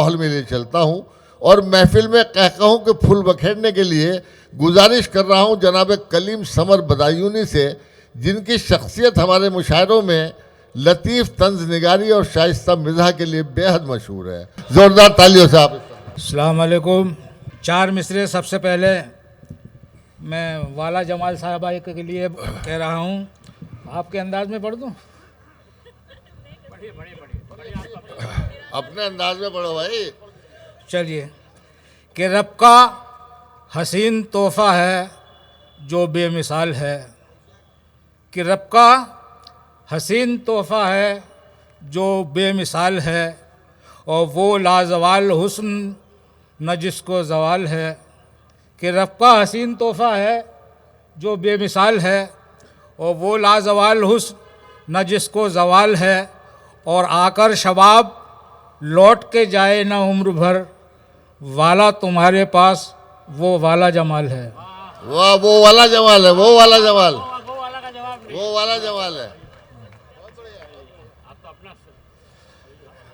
माहौल में लिए चलता हूँ और महफिल में कहूँ कि फूल बखेरने के लिए गुजारिश कर रहा हूँ जनाब कलीम समर बदायूनी से, जिनकी शख्सियत हमारे मुशायरों में लतीफ़ तंज निगारी और शाइस्ता मिज़ाह के लिए बेहद मशहूर है। ज़ोरदार तालियों से आप। अस्सलाम वालेकुम। चार मिसरे सबसे पहले मैं वाला जमाल साहबा के लिए कह रहा हूँ, आपके अंदाज में पढ़ दूँ? अपने अंदाज में पढ़ो भाई। चलिए। कि रब का हसीन तोहफ़ा है जो बेमिसाल है, कि रब का हसीन तोहफ़ा है जो बेमिसाल है, और वो लाजवाल हुस्न न जिसको ज़वाल है। कि रब का हसीन तोहफ़ा है जो बेमिसाल है, और वो लाजवाल हुस्न न जिसको ज़वाल है, और आकर शबाब लौट के जाए न उम्र भर, वाला तुम्हारे पास वो वाला जमाल है। वाह, वो वाला जमाल है, वो वाला जमाल, वो वाला जमाल है।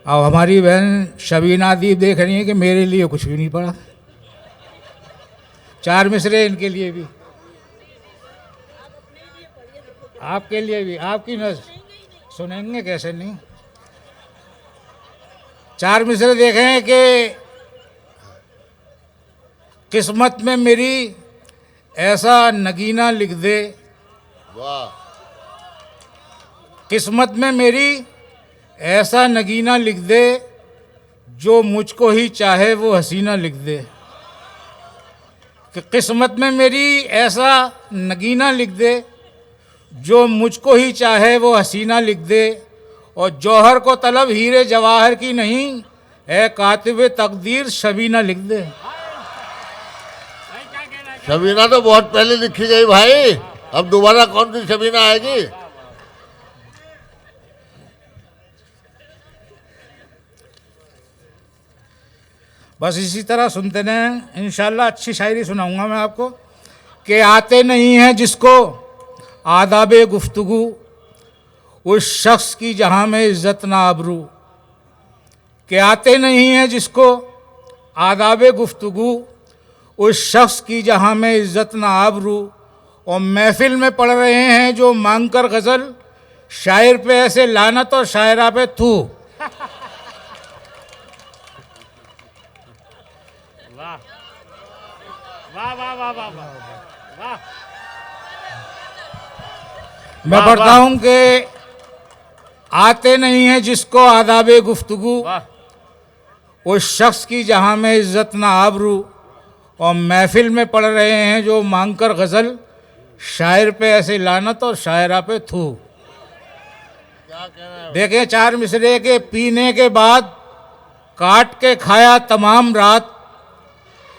अब हमारी बहन शबीना दीप देख रही है कि मेरे लिए कुछ भी नहीं पड़ा। चार मिसरे इनके लिए भी, आपके लिए भी, आपकी न सुनेंगे कैसे नहीं। चार मिसरे देखें कि किस्मत में मेरी ऐसा नगीना लिख दे, वाह, किस्मत में मेरी ऐसा नगीना लिख दे, जो मुझको ही चाहे वो हसीना लिख दे। कि किस्मत में मेरी ऐसा नगीना लिख दे, जो मुझको ही चाहे वो हसीना लिख दे, और जौहर को तलब हीरे जवाहर की नहीं, ए कातिब तकदीर शबीना लिख दे। शबीना तो बहुत पहले लिखी गई भाई, अब दोबारा कौन सी शबीना आएगी? बस इसी तरह सुनते रहें, इंशाल्लाह अच्छी शायरी सुनाऊंगा मैं आपको। कि आते नहीं हैं जिसको आदाबे गुफ्तगू, उस शख्स की जहाँ में इज़्ज़त ना आबरू। कि आते नहीं हैं जिसको आदाबे गुफ्तगू, उस शख्स की जहाँ में इज़्ज़त ना आबरू, और महफिल में पढ़ रहे हैं जो मांग कर गज़ल, शायर पे ऐसे लानत और शायरा पे थू। वाह वाह वाह वाह वाह। मैं पढ़ता हूँ कि आते नहीं हैं जिसको आदाबे गुफ्तगू, उस शख्स की जहाँ में इज़्ज़त ना आबरू, और महफिल में पढ़ रहे हैं जो मांग कर गज़ल, शायर पे ऐसे लानत और शायरा पे थू। देखें चार मिसरे के पीने के बाद काट के खाया तमाम रात,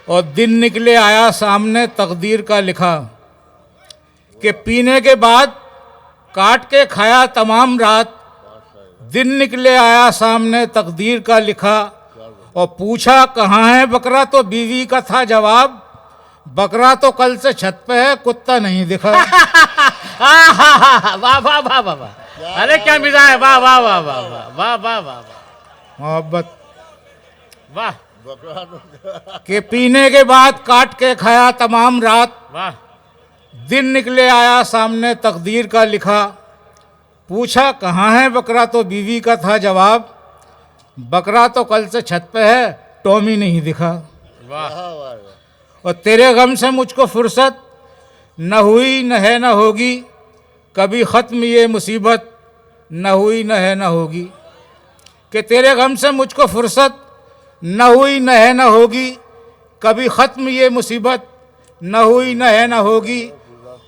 और दिन निकले आया सामने तकदीर का लिखा। कि पीने के बाद काट के खाया तमाम रात, दिन निकले आया सामने तकदीर का लिखा, और पूछा कहाँ है बकरा, तो बीवी का था जवाब, बकरा तो कल से छत पे है, कुत्ता नहीं दिखा। वाह वाह वाह वाह वाह, अरे क्या मिजाज है, वाह वाह वाह वाह वाह वाह वाह वाह, मोहब्बत। वाह। कि पीने के बाद काट के खाया तमाम रात, वाह। दिन निकले आया सामने तकदीर का लिखा, पूछा कहाँ है बकरा, तो बीवी का था जवाब, बकरा तो कल से छत पे है, टॉमी नहीं दिखा। वाह। और तेरे गम से मुझको फुर्सत न हुई न है न होगी, कभी ख़त्म ये मुसीबत न हुई न है न होगी। कि तेरे गम से मुझको फुर्सत न हुई न है न होगी, कभी ख़त्म ये मुसीबत न हुई न है न होगी,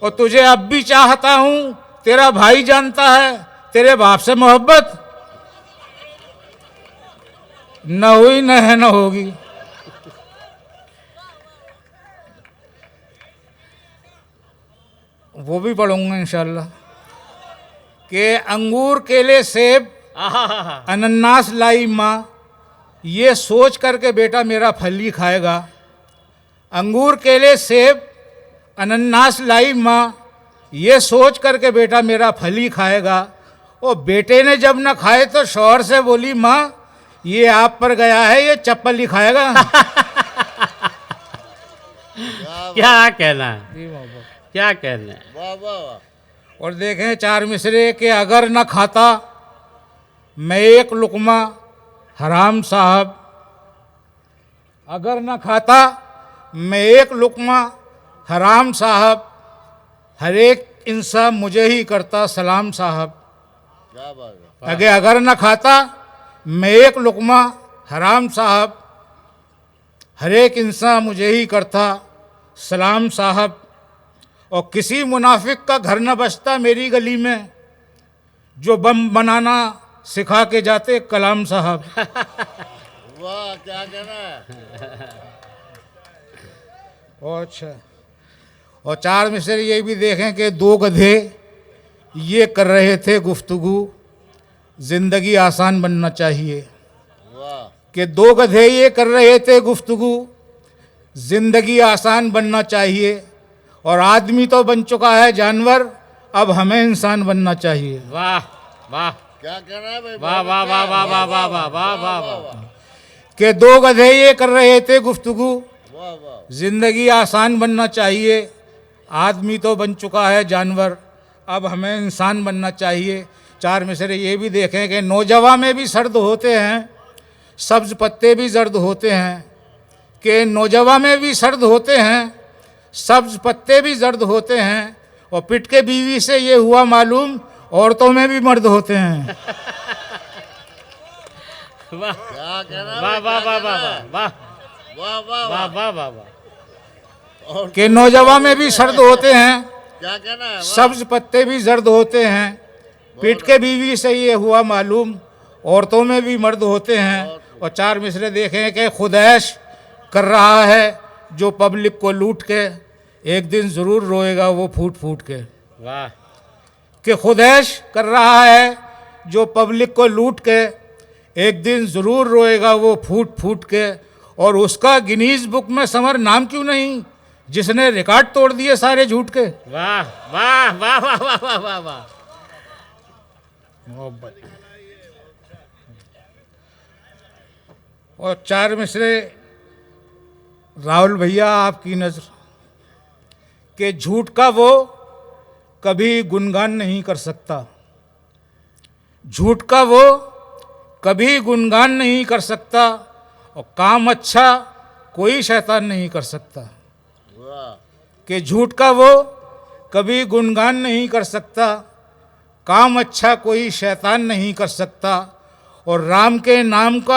और तुझे अब भी चाहता हूँ, तेरा भाई जानता है, तेरे बाप से मोहब्बत न हुई न है न होगी। वो भी पढ़ूंगा इंशाल्लाह। कि अंगूर केले सेब अनन्नास लाई माँ, ये सोच करके बेटा मेरा फल ही खाएगा। अंगूर केले सेब अनन्नास लाई माँ, ये सोच करके बेटा मेरा फल ही खाएगा। और बेटे ने जब न खाए तो शौहर से बोली माँ, ये आप पर गया है, ये चप्पल ही खाएगा। क्या कहना है, जी मोहब्बत। क्या कहना है। वाह वाह वाह। और देखें चार मिसरे के अगर न खाता मैं एक लुकमा हराम साहब, अगर न खाता मैं एक लुकमा हराम साहब, हर एक इंसान मुझे ही करता सलाम साहब। क्या बात है। अगर न खाता मैं एक लुकमा हराम साहब, हर एक इंसान मुझे ही करता सलाम साहब। और किसी मुनाफिक का घर न बचता मेरी गली में, जो बम बनाना सिखा के जाते कलाम साहब। वाह क्या कहना है। और अच्छा, और चार मिसरे ये भी देखें कि दो गधे ये कर रहे थे गुफ्तगू, जिंदगी आसान बनना चाहिए। वाह कि दो गधे ये कर रहे थे गुफ्तगू, जिंदगी आसान बनना चाहिए। और आदमी तो बन चुका है जानवर, अब हमें इंसान बनना चाहिए। वाह वाह क्या कहना है भाई। वाह वाह वाह वाह वाह वाह वाह वाह वाह वाह। कि दो गधे ये कर रहे थे गुफ्तगू, वाह वाह। जिंदगी आसान बनना चाहिए। आदमी तो बन चुका है जानवर, अब हमें इंसान बनना चाहिए। चार मिसरे ये भी देखें कि नौजवान में भी सर्द होते हैं, सब्ज पत्ते भी जर्द होते हैं। कि नौजवान में भी सर्द होते हैं, सब्ज पत्ते भी जर्द होते हैं। और पिट के बीवी से ये हुआ मालूम, औरतों में भी मर्द होते हैं। वाह क्या कहना है वाह भाई, वाह क्या वाह कहना वाह है? वाह वाह वाह वाह वाह। वाह वाह वाह। और कि नौजवान में भी सर्द होते हैं, क्या कहना है। वाह। सब्ज पत्ते भी जर्द होते हैं। पिट के बीवी से ये हुआ मालूम, औरतों में भी मर्द होते हैं। और चार मिसरे देखें कि खुदैश कर रहा है जो पब्लिक को लूट के, एक दिन ज़रूर रोएगा वो फूट फूट के। वाह कि खुदैश कर रहा है जो पब्लिक को लूट के, एक दिन ज़रूर रोएगा वो फूट फूट के। और उसका गिनीज बुक में समर नाम क्यों नहीं, जिसने रिकॉर्ड तोड़ दिए सारे झूठ के। वाह वाह वाह वाह वाह वाह वाह वाह। और चार मिसरे राहुल भैया आपकी नज़र, कि झूठ का वो कभी गुणगान नहीं कर सकता, झूठ का वो कभी गुणगान नहीं कर सकता। और काम अच्छा कोई शैतान नहीं कर सकता। वाह कि झूठ का वो कभी गुणगान नहीं कर सकता, काम अच्छा कोई शैतान नहीं कर सकता। और राम के नाम का